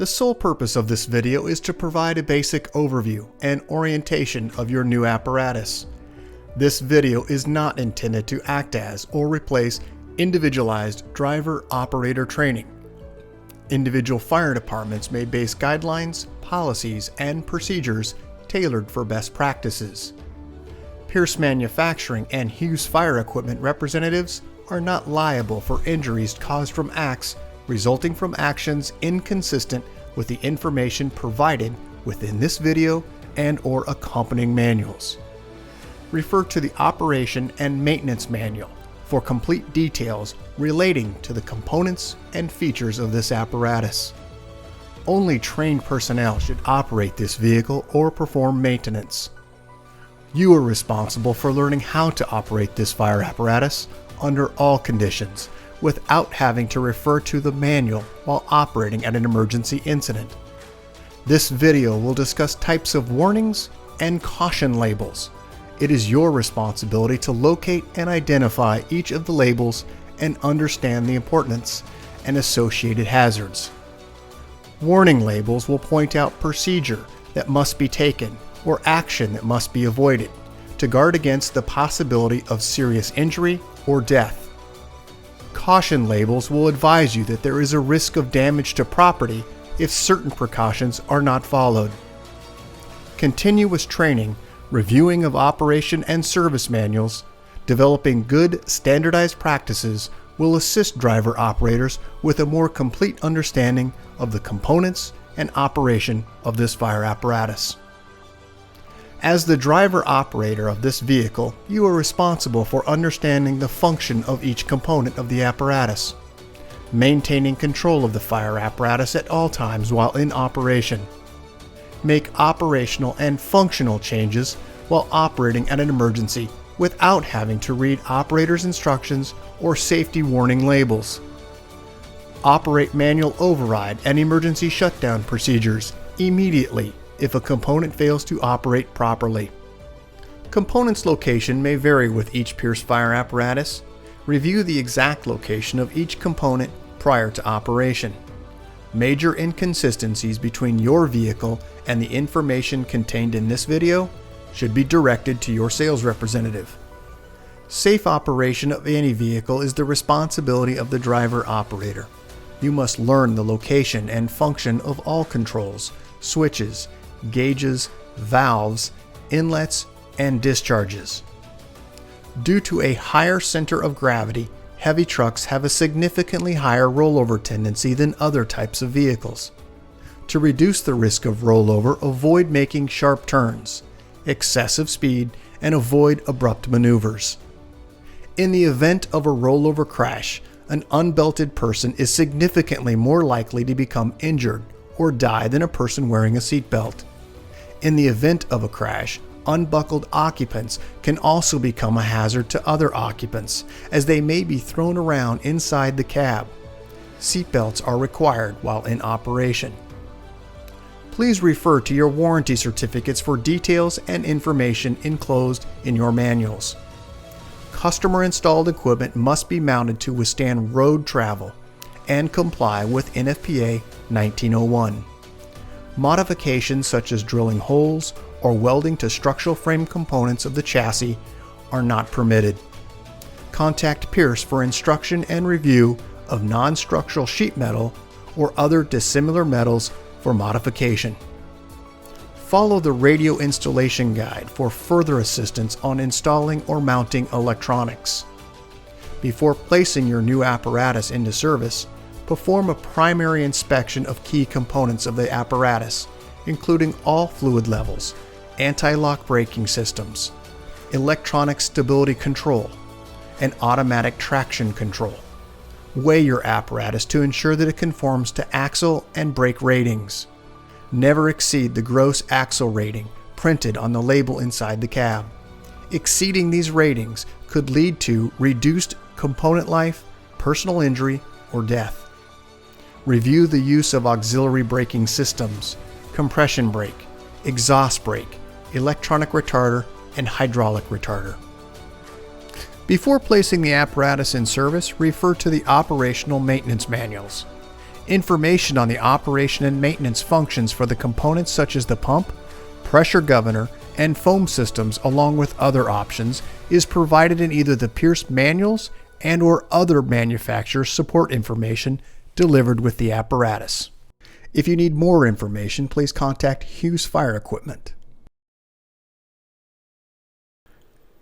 The sole purpose of this video is to provide a basic overview and orientation of your new apparatus. This video is not intended to act as or replace individualized driver-operator training. Individual fire departments may base guidelines, policies, and procedures tailored for best practices. Pierce Manufacturing and Hughes Fire Equipment representatives are not liable for injuries caused from acts resulting from actions inconsistent with the information provided within this video and/or accompanying manuals. Refer to the Operation and Maintenance Manual for complete details relating to the components and features of this apparatus. Only trained personnel should operate this vehicle or perform maintenance. You are responsible for learning how to operate this fire apparatus under all conditions without having to refer to the manual while operating at an emergency incident. This video will discuss types of warnings and caution labels. It is your responsibility to locate and identify each of the labels and understand the importance and associated hazards. Warning labels will point out procedure that must be taken or action that must be avoided to guard against the possibility of serious injury or death. Caution labels will advise you that there is a risk of damage to property if certain precautions are not followed. Continuous training, reviewing of operation and service manuals, developing good standardized practices will assist driver operators with a more complete understanding of the components and operation of this fire apparatus. As the driver operator of this vehicle, you are responsible for understanding the function of each component of the apparatus, maintaining control of the fire apparatus at all times while in operation. Make operational and functional changes while operating at an emergency without having to read operator's instructions or safety warning labels. Operate manual override and emergency shutdown procedures immediately if a component fails to operate properly. Components location may vary with each Pierce fire apparatus. Review the exact location of each component prior to operation. Major inconsistencies between your vehicle and the information contained in this video should be directed to your sales representative. Safe operation of any vehicle is the responsibility of the driver operator. You must learn the location and function of all controls, switches, gauges, valves, inlets, and discharges. Due to a higher center of gravity, heavy trucks have a significantly higher rollover tendency than other types of vehicles. To reduce the risk of rollover, avoid making sharp turns, excessive speed, and avoid abrupt maneuvers. In the event of a rollover crash, an unbelted person is significantly more likely to become injured or die than a person wearing a seatbelt. In the event of a crash, unbuckled occupants can also become a hazard to other occupants, as they may be thrown around inside the cab. Seatbelts are required while in operation. Please refer to your warranty certificates for details and information enclosed in your manuals. Customer-installed equipment must be mounted to withstand road travel and comply with NFPA 1901. Modifications such as drilling holes or welding to structural frame components of the chassis are not permitted. Contact Pierce for instruction and review of non-structural sheet metal or other dissimilar metals for modification. Follow the radio installation guide for further assistance on installing or mounting electronics. Before placing your new apparatus into service, perform a primary inspection of key components of the apparatus, including all fluid levels, anti-lock braking systems, electronic stability control, and automatic traction control. Weigh your apparatus to ensure that it conforms to axle and brake ratings. Never exceed the gross axle rating printed on the label inside the cab. Exceeding these ratings could lead to reduced component life, personal injury, or death. Review the use of auxiliary braking systems, compression brake, exhaust brake, electronic retarder, and hydraulic retarder. Before placing the apparatus in service, refer to the operational maintenance manuals. Information on the operation and maintenance functions for the components such as the pump, pressure governor, and foam systems, along with other options, is provided in either the Pierce manuals and/or other manufacturer support information delivered with the apparatus. If you need more information, please contact Hughes Fire Equipment.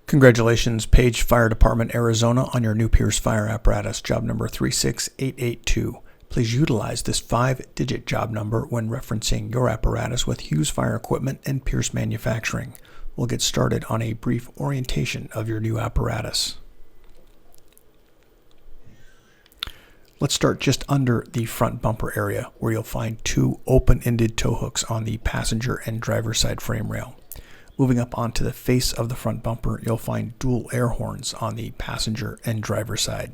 Congratulations, Page Fire Department, Arizona, on your new Pierce fire apparatus, job number 36882. Please utilize this 5-digit job number when referencing your apparatus with Hughes Fire Equipment and Pierce Manufacturing. We'll get started on a brief orientation of your new apparatus. Let's start just under the front bumper area, where you'll find two open-ended tow hooks on the passenger and driver's side frame rail. Moving up onto the face of the front bumper, you'll find dual air horns on the passenger and driver's side.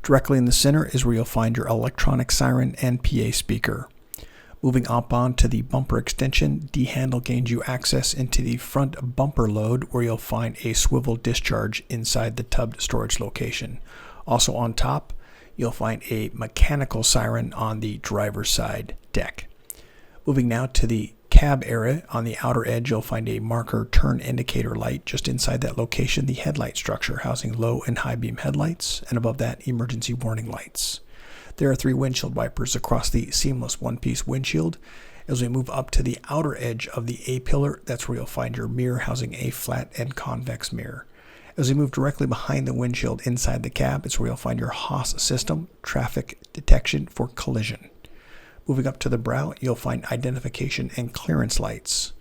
Directly in the center is where you'll find your electronic siren and PA speaker. Moving up onto the bumper extension, D-handle gains you access into the front bumper load, where you'll find a swivel discharge inside the tubbed storage location. Also on top, you'll find a mechanical siren on the driver's side deck. Moving now to the cab area, on the outer edge you'll find a marker turn indicator light. Just inside that location, the headlight structure housing low and high beam headlights, and above that, emergency warning lights. There are 3 windshield wipers across the seamless one-piece windshield. As we move up to the outer edge of the A-pillar, that's where you'll find your mirror housing a flat and convex mirror. As we move directly behind the windshield inside the cab, it's where you'll find your HOS system, traffic detection for collision. Moving up to the brow, you'll find identification and clearance lights.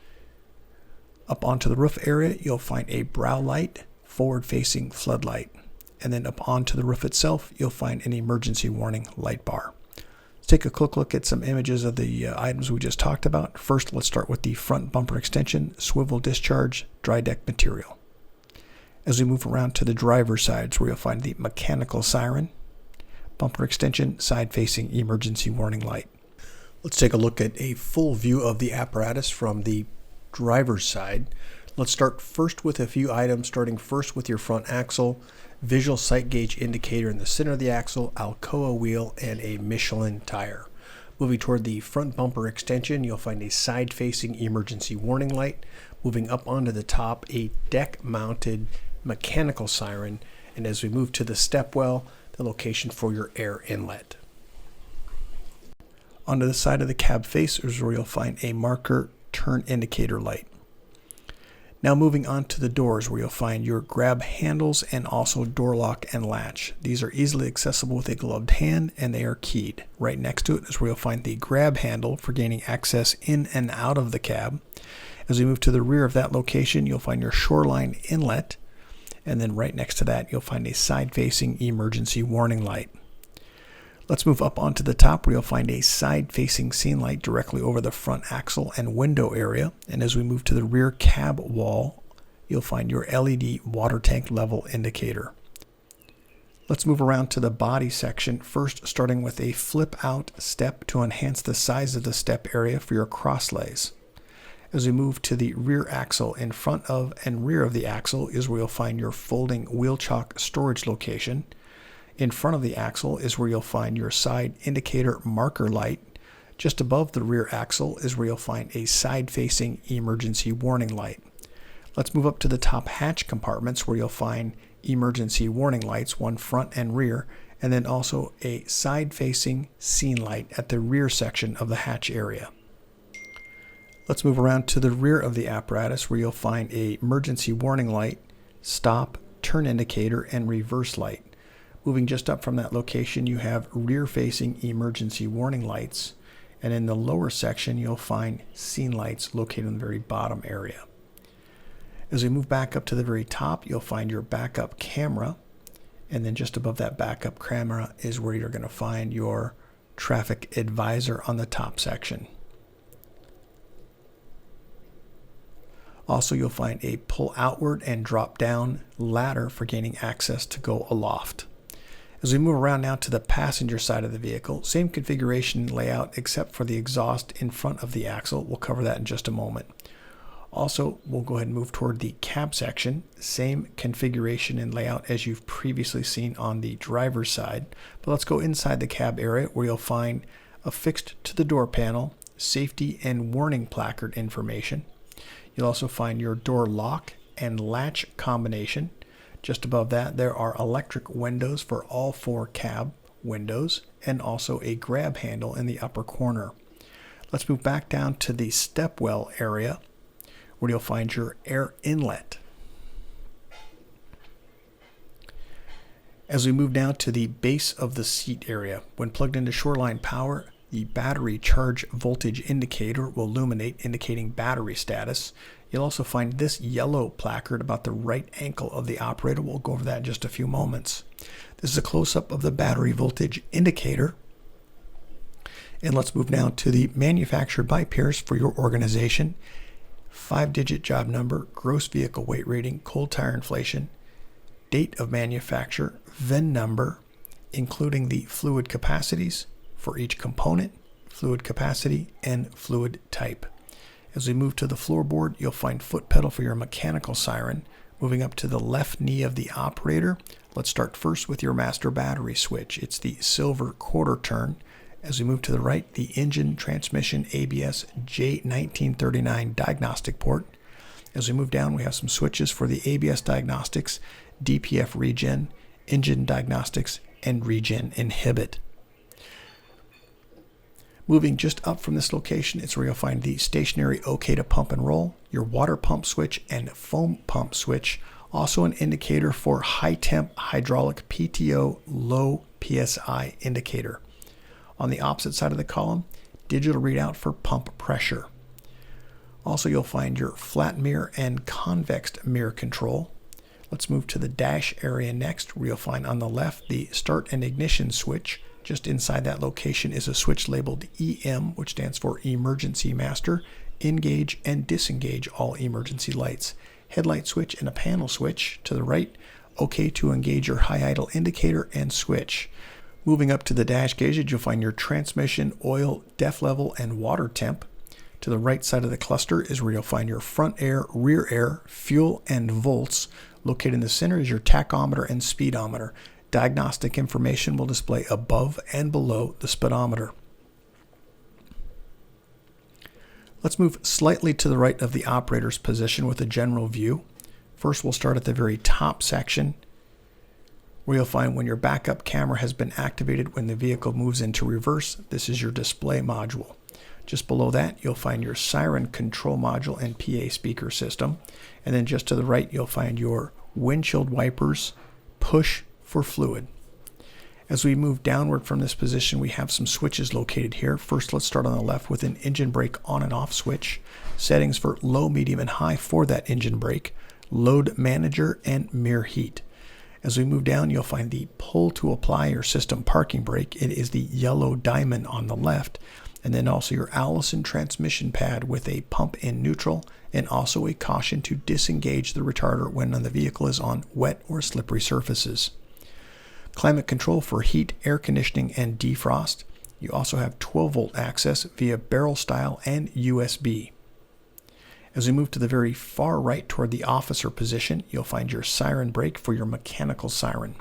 Up onto the roof area, you'll find a brow light, forward-facing floodlight. And then up onto the roof itself, you'll find an emergency warning light bar. Let's take a quick look at some images of the items we just talked about. First, let's start with the front bumper extension, swivel discharge, dry deck material. As we move around to the driver's side, where you'll find the mechanical siren, bumper extension, side-facing emergency warning light. Let's take a look at a full view of the apparatus from the driver's side. Let's start first with a few items, starting first with your front axle, visual sight gauge indicator in the center of the axle, Alcoa wheel, and a Michelin tire. Moving toward the front bumper extension, you'll find a side-facing emergency warning light. Moving up onto the top, a deck-mounted mechanical siren, and as we move to the stepwell, the location for your air inlet. Onto the side of the cab face is where you'll find a marker turn indicator light. Now moving on to the doors, where you'll find your grab handles and also door lock and latch. These are easily accessible with a gloved hand, and they are keyed. Right next to it is where you'll find the grab handle for gaining access in and out of the cab. As we move to the rear of that location, you'll find your shoreline inlet, and then right next to that you'll find a side-facing emergency warning light. Let's move up onto the top, where you'll find a side-facing scene light directly over the front axle and window area. And as we move to the rear cab wall, you'll find your LED water tank level indicator. Let's move around to the body section, first starting with a flip-out step to enhance the size of the step area for your crosslays. As we move to the rear axle, in front of and rear of the axle is where you'll find your folding wheel chock storage location. In front of the axle is where you'll find your side indicator marker light. Just above the rear axle is where you'll find a side-facing emergency warning light. Let's move up to the top hatch compartments, where you'll find emergency warning lights, one front and rear, and then also a side-facing scene light at the rear section of the hatch area. Let's move around to the rear of the apparatus, where you'll find an emergency warning light, stop, turn indicator, and reverse light. Moving just up from that location, you have rear-facing emergency warning lights, and in the lower section, you'll find scene lights located in the very bottom area. As we move back up to the very top, you'll find your backup camera, and then just above that backup camera is where you're going to find your traffic advisor on the top section. Also, you'll find a pull outward and drop down ladder for gaining access to go aloft. As we move around now to the passenger side of the vehicle, same configuration and layout except for the exhaust in front of the axle. We'll cover that in just a moment. Also, we'll go ahead and move toward the cab section. Same configuration and layout as you've previously seen on the driver's side. But let's go inside the cab area where you'll find affixed to the door panel safety and warning placard information. You'll also find your door lock and latch combination. Just above that, there are electric windows for all 4 cab windows and also a grab handle in the upper corner. Let's move back down to the stepwell area where you'll find your air inlet. As we move down to the base of the seat area, when plugged into Shoreline power, the battery charge voltage indicator will illuminate, indicating battery status. You'll also find this yellow placard about the right ankle of the operator. We'll go over that in just a few moments. This is a close-up of the battery voltage indicator. And let's move now to the manufactured by Pierce for your organization. 5-digit job number, gross vehicle weight rating, cold tire inflation, date of manufacture, VIN number, including the fluid capacities for each component, fluid capacity, and fluid type. As we move to the floorboard, you'll find foot pedal for your mechanical siren. Moving up to the left knee of the operator, let's start first with your master battery switch. It's the silver quarter turn. As we move to the right, the engine, transmission, ABS, J1939 diagnostic port. As we move down, we have some switches for the ABS diagnostics, DPF regen, engine diagnostics, and regen inhibit. Moving just up from this location, it's where you'll find the stationary OK to pump and roll, your water pump switch, and foam pump switch. Also an indicator for high temp hydraulic PTO low PSI indicator. On the opposite side of the column, digital readout for pump pressure. Also, you'll find your flat mirror and convex mirror control. Let's move to the dash area next, where you'll find on the left the start and ignition switch. Just inside that location is a switch labeled EM, which stands for Emergency Master. Engage and disengage all emergency lights. Headlight switch and a panel switch. To the right, OK to engage your high idle indicator and switch. Moving up to the dash gauge, you'll find your transmission, oil, def level, and water temp. To the right side of the cluster is where you'll find your front air, rear air, fuel, and volts. Located in the center is your tachometer and speedometer. Diagnostic information will display above and below the speedometer. Let's move slightly to the right of the operator's position with a general view. First, we'll start at the very top section, where you'll find when your backup camera has been activated when the vehicle moves into reverse. This is your display module. Just below that, you'll find your siren control module and PA speaker system. And then just to the right, you'll find your windshield wipers, push for fluid. As we move downward from this position, we have some switches located here. First, let's start on the left with an engine brake on and off switch. Settings for low, medium, and high for that engine brake. Load manager and mirror heat. As we move down, you'll find the pull to apply your system parking brake. It is the yellow diamond on the left. And then also your Allison transmission pad with a pump in neutral and also a caution to disengage the retarder when the vehicle is on wet or slippery surfaces. Climate control for heat, air conditioning, and defrost. You also have 12-volt access via barrel style and USB. As we move to the very far right toward the officer position, you'll find your siren brake for your mechanical siren.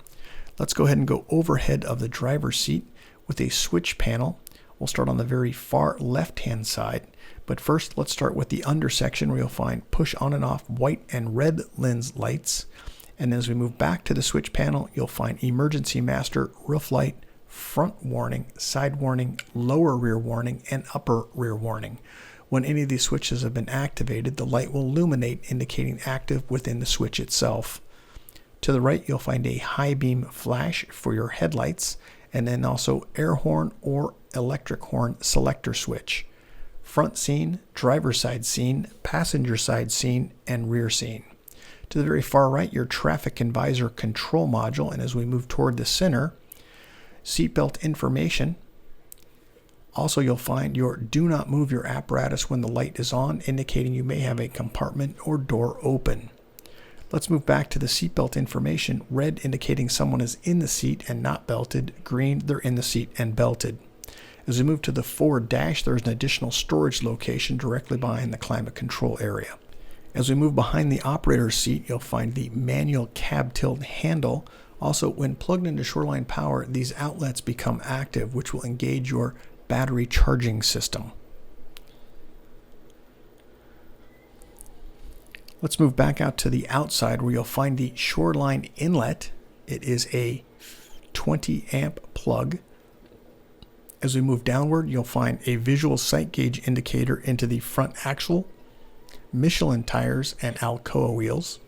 Let's go ahead and go overhead of the driver's seat with a switch panel. We'll start on the very far left-hand side, but first let's start with the under section where you'll find push on and off white and red lens lights. And as we move back to the switch panel, you'll find emergency master, roof light, front warning, side warning, lower rear warning, and upper rear warning. When any of these switches have been activated, the light will illuminate, indicating active within the switch itself. To the right, you'll find a high beam flash for your headlights, and then also air horn or electric horn selector switch. Front scene, driver side scene, passenger side scene, and rear scene. To the very far right, your traffic and visor control module, and as we move toward the center, seatbelt information. Also, you'll find your do not move your apparatus when the light is on, indicating you may have a compartment or door open. Let's move back to the seatbelt information. Red indicating someone is in the seat and not belted. Green, they're in the seat and belted. As we move to the forward dash, there's an additional storage location directly behind the climate control area. As we move behind the operator's seat, you'll find the manual cab tilt handle. Also, when plugged into Shoreline Power, these outlets become active, which will engage your battery charging system. Let's move back out to the outside where you'll find the Shoreline inlet. It is a 20 amp plug. As we move downward, you'll find a visual sight gauge indicator into the front axle, Michelin tires, and Alcoa wheels.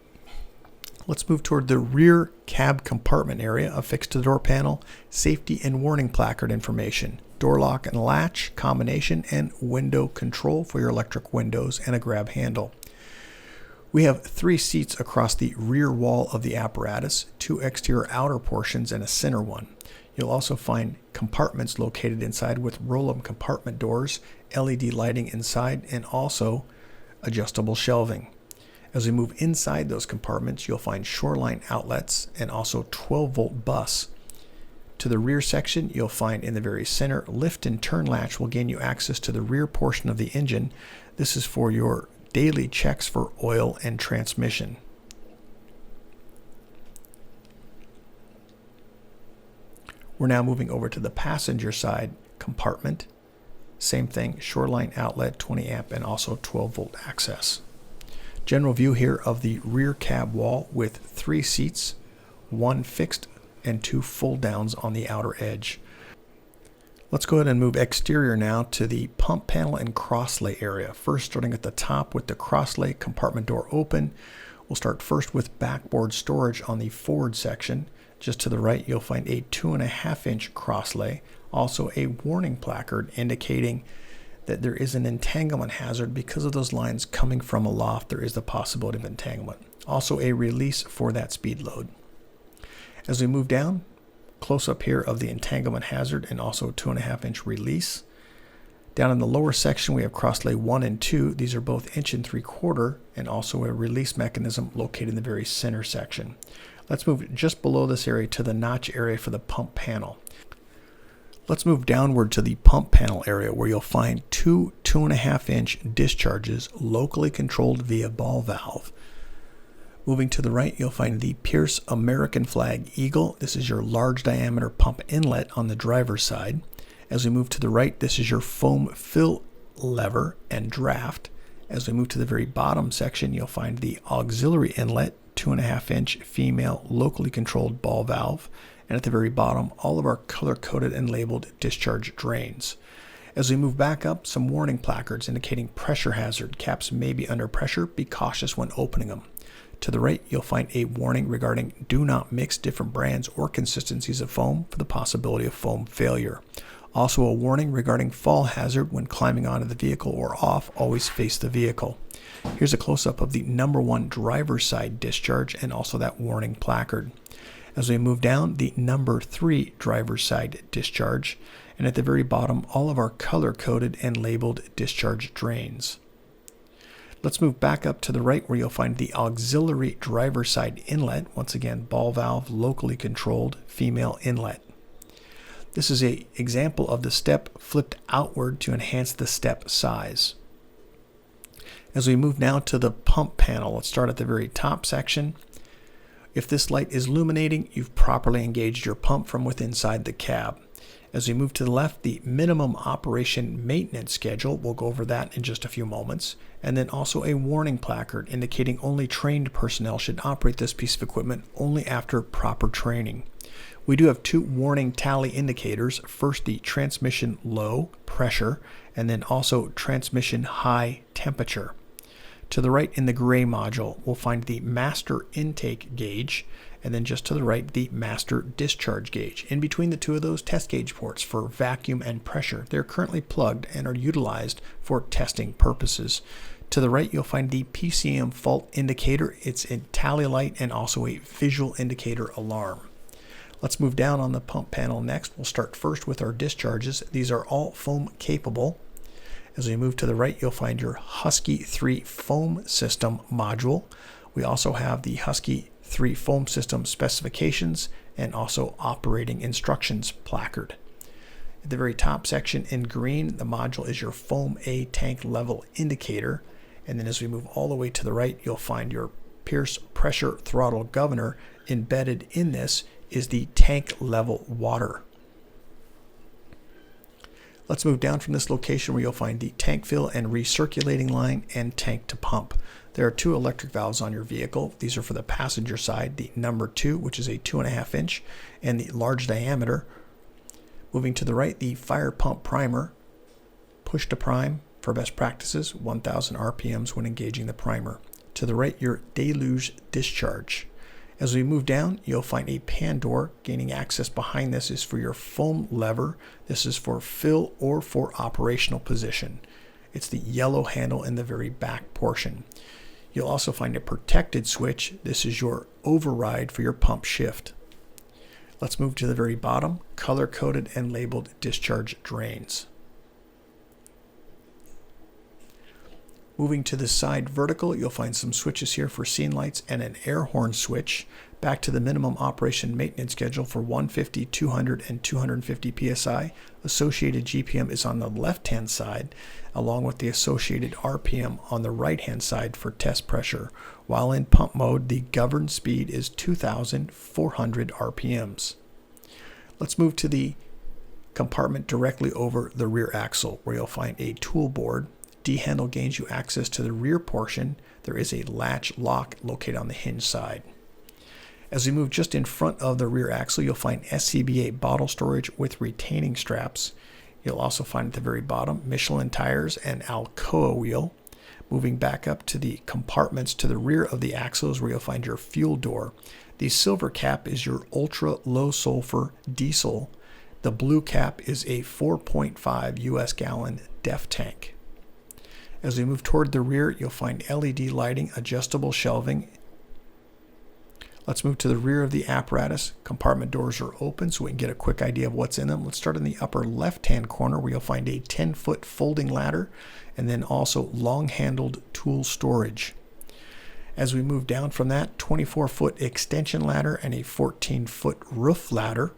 Let's move toward the rear cab compartment area affixed to the door panel, safety and warning placard information, door lock and latch combination, and window control for your electric windows and a grab handle. We have 3 seats across the rear wall of the apparatus, 2 exterior outer portions, and a center one. You'll also find compartments located inside with roll-up compartment doors, LED lighting inside, and also adjustable shelving. As we move inside those compartments, you'll find Shoreline outlets and also 12-volt bus. To the rear section, you'll find in the very center, lift and turn latch will gain you access to the rear portion of the engine. This is for your daily checks for oil and transmission. We're now moving over to the passenger side compartment. Same thing, Shoreline outlet, 20 amp, and also 12-volt access. General view here of the rear cab wall with 3 seats, 1 fixed and 2 fold downs on the outer edge. Let's go ahead and move exterior now to the pump panel and crosslay area. First, starting at the top with the crosslay compartment door open. We'll start first with backboard storage on the forward section. Just to the right, you'll find a 2.5-inch crosslay, also a warning placard indicating that there is an entanglement hazard because of those lines coming from aloft. There is the possibility of entanglement. Also a release for that speed load. As we move down, close up here of the entanglement hazard and also 2.5-inch release. Down in the lower section, we have crosslay 1 and 2. These are both 1.75 inch and also a release mechanism located in the very center section. Let's move just below this area to the notch area for the pump panel. Let's move downward to the pump panel area where you'll find 2 2.5-inch discharges locally controlled via ball valve. Moving to the right, you'll find the Pierce American Flag Eagle. This is your large diameter pump inlet on the driver's side. As we move to the right, this is your foam fill lever and draft. As we move to the very bottom section, you'll find the auxiliary inlet, 2.5-inch female locally controlled ball valve. And at the very bottom, all of our color-coded and labeled discharge drains. As we move back up, some warning placards indicating pressure hazard. Caps may be under pressure. Be cautious when opening them. To the right, you'll find a warning regarding do not mix different brands or consistencies of foam for the possibility of foam failure. Also a warning regarding fall hazard when climbing onto the vehicle or off, always face the vehicle. Here's a close-up of the number 1 driver's side discharge and also that warning placard. As we move down, the number 3 driver's side discharge, and at the very bottom, all of our color-coded and labeled discharge drains. Let's move back up to the right where you'll find the auxiliary driver's side inlet. Once again, ball valve, locally controlled, female inlet. This is an example of the step flipped outward to enhance the step size. As we move now to the pump panel, let's start at the very top section. If this light is illuminating, you've properly engaged your pump from within inside the cab. As we move to the left, the minimum operation maintenance schedule, we'll go over that in just a few moments, and then also a warning placard indicating only trained personnel should operate this piece of equipment only after proper training. We do have 2 warning tally indicators. First, the transmission low pressure, and then also transmission high temperature. To the right in the gray module, we'll find the master intake gauge, and then just to the right, the master discharge gauge. In between the 2 of those, test gauge ports for vacuum and pressure. They're currently plugged and are utilized for testing purposes. To the right, you'll find the PCM fault indicator. It's a tally light and also a visual indicator alarm. Let's move down on the pump panel next. We'll start first with our discharges. These are all foam capable. As we move to the right, you'll find your Husky 3 foam system module. We also have the Husky 3 foam system specifications and also operating instructions placard. At the very top section in green, the module is your foam A tank level indicator. And then as we move all the way to the right, you'll find your Pierce pressure throttle governor. Embedded in this is the tank level water. Let's move down from this location where you'll find the tank fill and recirculating line and tank to pump. There are 2 electric valves on your vehicle. These are for the passenger side, the number 2, which is a 2.5 inch, and the large diameter. Moving to the right, the fire pump primer. Push to prime for best practices, 1000 RPMs when engaging the primer. To the right, your deluge discharge. As we move down, you'll find a pan door. Gaining access behind this is for your foam lever. This is for fill or for operational position. It's the yellow handle in the very back portion. You'll also find a protected switch. This is your override for your pump shift. Let's move to the very bottom, color-coded and labeled discharge drains. Moving to the side vertical, you'll find some switches here for scene lights and an air horn switch. Back to the minimum operation maintenance schedule for 150, 200, and 250 psi. Associated GPM is on the left-hand side, along with the associated RPM on the right-hand side for test pressure. While in pump mode, the governed speed is 2,400 RPMs. Let's move to the compartment directly over the rear axle, where you'll find a tool board. D-handle gains you access to the rear portion. There is a latch lock located on the hinge side. As we move just in front of the rear axle, you'll find SCBA bottle storage with retaining straps. You'll also find at the very bottom Michelin tires and Alcoa wheel. Moving back up to the compartments to the rear of the axle is where you'll find your fuel door. The silver cap is your ultra low sulfur diesel. The blue cap is a 4.5 US gallon Dept tank. As we move toward the rear, you'll find LED lighting, adjustable shelving. Let's move to the rear of the apparatus. Compartment doors are open so we can get a quick idea of what's in them. Let's start in the upper left-hand corner where you'll find a 10-foot folding ladder and then also long-handled tool storage. As we move down from that, 24-foot extension ladder and a 14-foot roof ladder.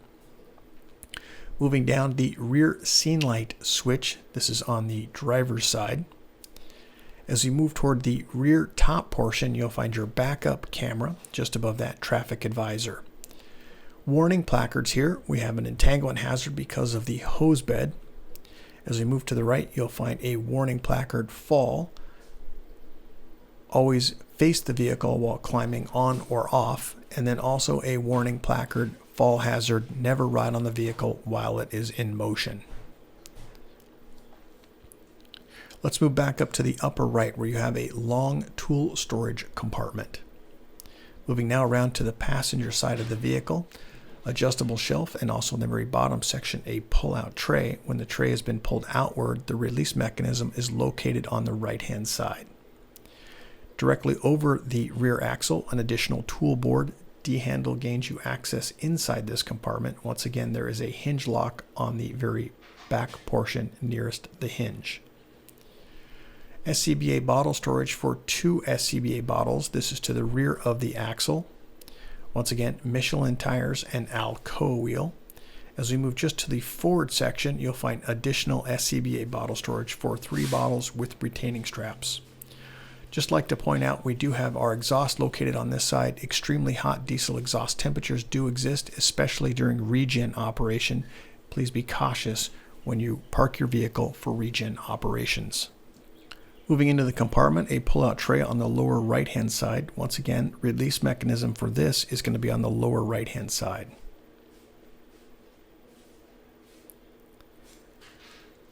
Moving down, the rear scene light switch. This is on the driver's side. As you move toward the rear top portion, you'll find your backup camera just above that traffic advisor. Warning placards here. We have an entanglement hazard because of the hose bed. As we move to the right, you'll find a warning placard, fall. Always face the vehicle while climbing on or off. And then also a warning placard, fall hazard, never ride on the vehicle while it is in motion. Let's move back up to the upper right where you have a long tool storage compartment. Moving now around to the passenger side of the vehicle, adjustable shelf, and also in the very bottom section a pull-out tray. When the tray has been pulled outward, the release mechanism is located on the right-hand side. Directly over the rear axle, an additional tool board. D-handle gains you access inside this compartment. Once again, there is a hinge lock on the very back portion nearest the hinge. SCBA bottle storage for 2 SCBA bottles. This is to the rear of the axle. Once again, Michelin tires and Alcoa wheel. As we move just to the forward section, you'll find additional SCBA bottle storage for 3 bottles with retaining straps. Just like to point out, we do have our exhaust located on this side. Extremely hot diesel exhaust temperatures do exist, especially during regen operation. Please be cautious when you park your vehicle for regen operations. Moving into the compartment, a pull-out tray on the lower right-hand side. Once again, release mechanism for this is going to be on the lower right-hand side.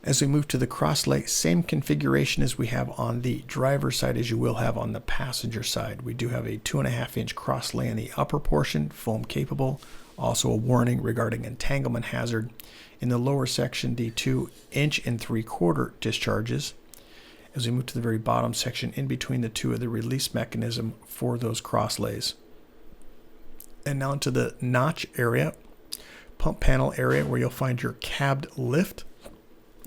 As we move to the cross-lay, same configuration as we have on the driver's side as you will have on the passenger side. We do have a 2.5-inch cross-lay in the upper portion, foam capable. Also a warning regarding entanglement hazard. In the lower section, the 2-inch and 3/4 discharges. As we move to the very bottom section, in between the two of the release mechanism for those crosslays. And now into the notch area, pump panel area where you'll find your cabbed lift.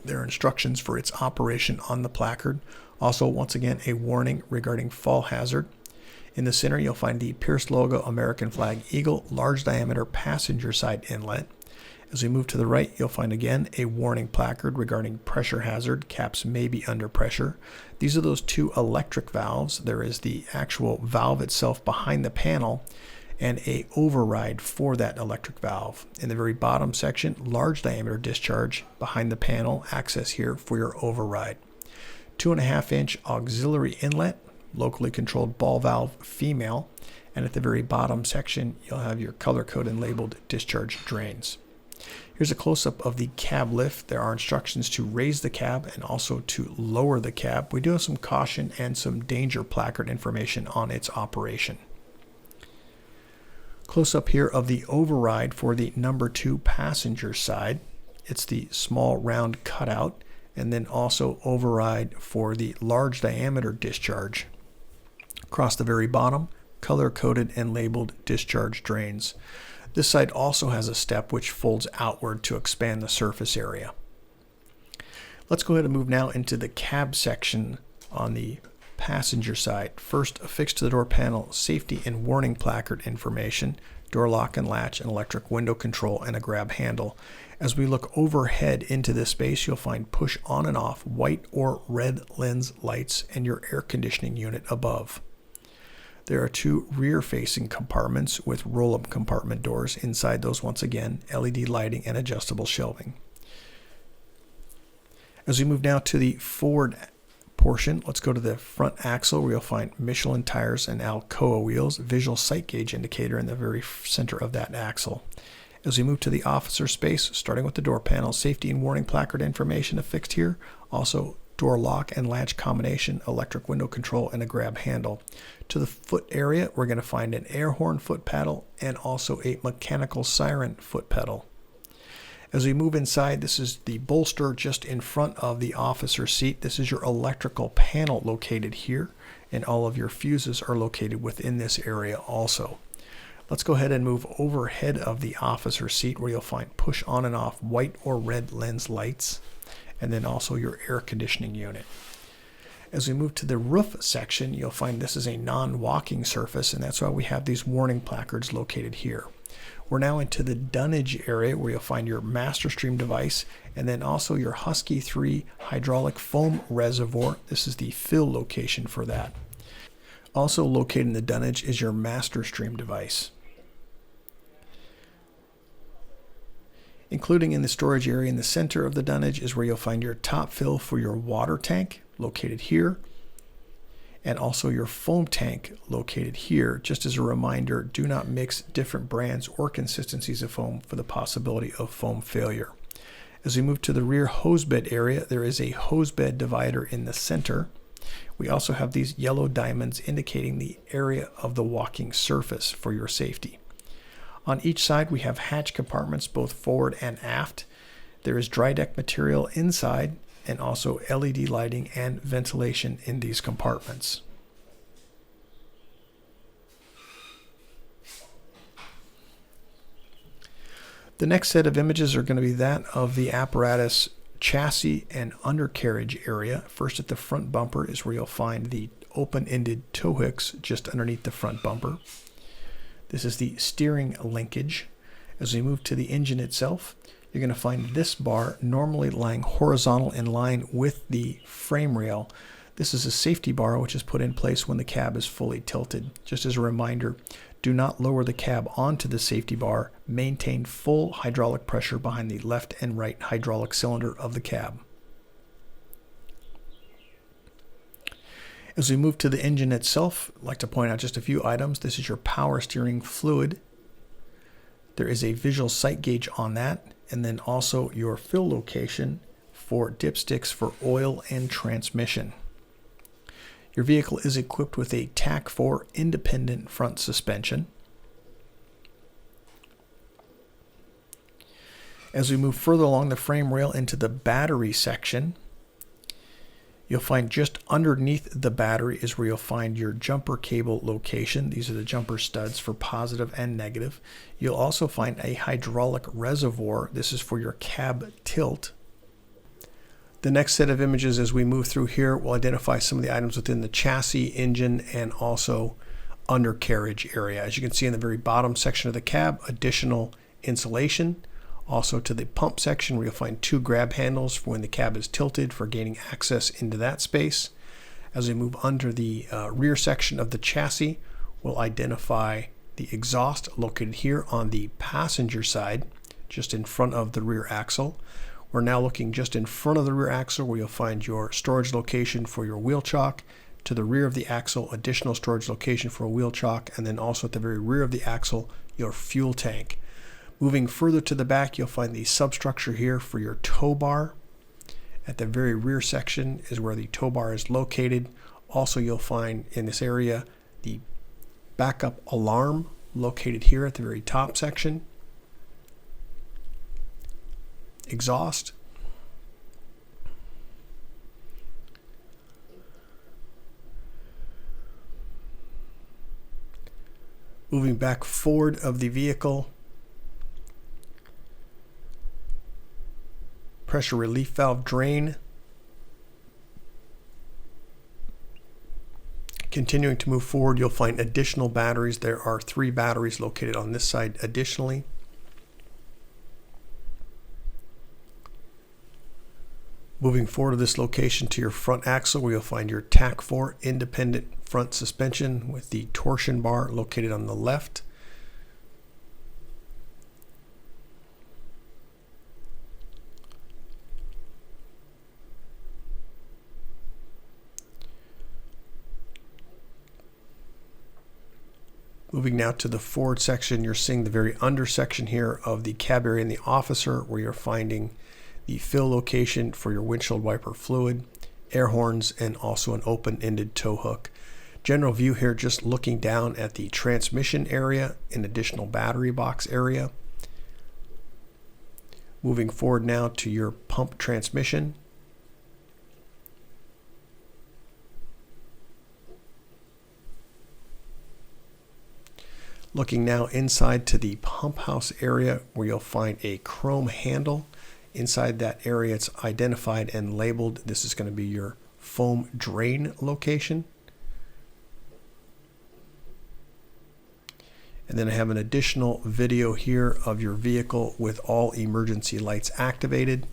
There are instructions for its operation on the placard. Also, once again, a warning regarding fall hazard. In the center, you'll find the Pierce logo American flag eagle large diameter passenger side inlet. As we move to the right, you'll find again a warning placard regarding pressure hazard. Caps may be under pressure. These are those two electric valves. There is the actual valve itself behind the panel and a override for that electric valve. In the very bottom section, large diameter discharge behind the panel, access here for your override. 2.5-inch auxiliary inlet, locally controlled ball valve female, and at the very bottom section, you'll have your color-coded and labeled discharge drains. Here's a close-up of the cab lift. There are instructions to raise the cab and also to lower the cab. We do have some caution and some danger placard information on its operation. Close-up here of the override for the number 2 passenger side. It's the small round cutout, and then also override for the large diameter discharge. Across the very bottom, color-coded and labeled discharge drains. This side also has a step which folds outward to expand the surface area. Let's go ahead and move now into the cab section on the passenger side. First, affixed to the door panel, safety and warning placard information, door lock and latch, and electric window control, and a grab handle. As we look overhead into this space, you'll find push on and off white or red lens lights and your air conditioning unit above. There are 2 rear-facing compartments with roll-up compartment doors. Inside those, once again, LED lighting and adjustable shelving. As we move now to the forward portion, let's go to the front axle where you'll find Michelin tires and Alcoa wheels, visual sight gauge indicator in the very center of that axle. As we move to the officer space, starting with the door panel, safety and warning placard information affixed here. Also, door lock and latch combination, electric window control, and a grab handle. To the foot area, we're going to find an air horn foot pedal and also a mechanical siren foot pedal. As we move inside, this is the bolster just in front of the officer seat. This is your electrical panel located here, and all of your fuses are located within this area also. Let's go ahead and move overhead of the officer seat where you'll find push on and off white or red lens lights, and then also your air conditioning unit. As we move to the roof section, you'll find this is a non-walking surface, and that's why we have these warning placards located here. We're now into the dunnage area where you'll find your master stream device and then also your Husky 3 hydraulic foam reservoir. This is the fill location for that. Also located in the dunnage is your master stream device. Including in the storage area in the center of the dunnage is where you'll find your top fill for your water tank, located here, and also your foam tank located here. Just as a reminder, do not mix different brands or consistencies of foam for the possibility of foam failure. As we move to the rear hose bed area, there is a hose bed divider in the center. We also have these yellow diamonds indicating the area of the walking surface for your safety. On each side, we have hatch compartments both forward and aft. There is dry deck material inside and also LED lighting and ventilation in these compartments. The next set of images are going to be that of the apparatus chassis and undercarriage area. First at the front bumper is where you'll find the open-ended tow hooks just underneath the front bumper. This is the steering linkage. As we move to the engine itself, you're going to find this bar normally lying horizontal in line with the frame rail. This is a safety bar which is put in place when the cab is fully tilted. Just as a reminder, do not lower the cab onto the safety bar. Maintain full hydraulic pressure behind the left and right hydraulic cylinder of the cab. As we move to the engine itself, I'd like to point out just a few items. This is your power steering fluid. There is a visual sight gauge on that, and then also your fill location for dipsticks for oil and transmission. Your vehicle is equipped with a TAC 4 independent front suspension. As we move further along the frame rail into the battery section, you'll find just underneath the battery is where you'll find your jumper cable location. These are the jumper studs for positive and negative. You'll also find a hydraulic reservoir. This is for your cab tilt. The next set of images as we move through here will identify some of the items within the chassis, engine, and also undercarriage area. As you can see in the very bottom section of the cab, additional insulation. Also to the pump section, where you'll find 2 grab handles for when the cab is tilted for gaining access into that space. As we move under the rear section of the chassis, we'll identify the exhaust located here on the passenger side, just in front of the rear axle. We're now looking just in front of the rear axle, where you'll find your storage location for your wheel chock. To the rear of the axle, additional storage location for a wheel chock, and then also at the very rear of the axle, your fuel tank. Moving further to the back, you'll find the substructure here for your tow bar. At the very rear section is where the tow bar is located. Also, you'll find in this area the backup alarm located here at the very top section. Exhaust. Moving back forward of the vehicle, pressure relief valve drain. Continuing to move forward, you'll find additional batteries. There are 3 batteries located on this side additionally. Moving forward to this location to your front axle, where you'll find your TAC4 independent front suspension with the torsion bar located on the left. Moving now to the forward section, you're seeing the very under section here of the cab area and the officer, where you're finding the fill location for your windshield wiper fluid, air horns, and also an open-ended tow hook. General view here, just looking down at the transmission area and additional battery box area. Moving forward now to your pump transmission. Looking now inside to the pump house area, where you'll find a chrome handle. Inside that area, it's identified and labeled. This is going to be your foam drain location. And then I have an additional video here of your vehicle with all emergency lights activated.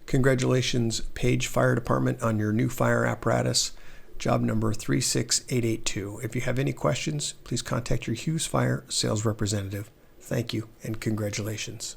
Congratulations, Page Fire Department, on your new fire apparatus, job number 36882. If you have any questions, please contact your Hughes Fire sales representative. Thank you and congratulations.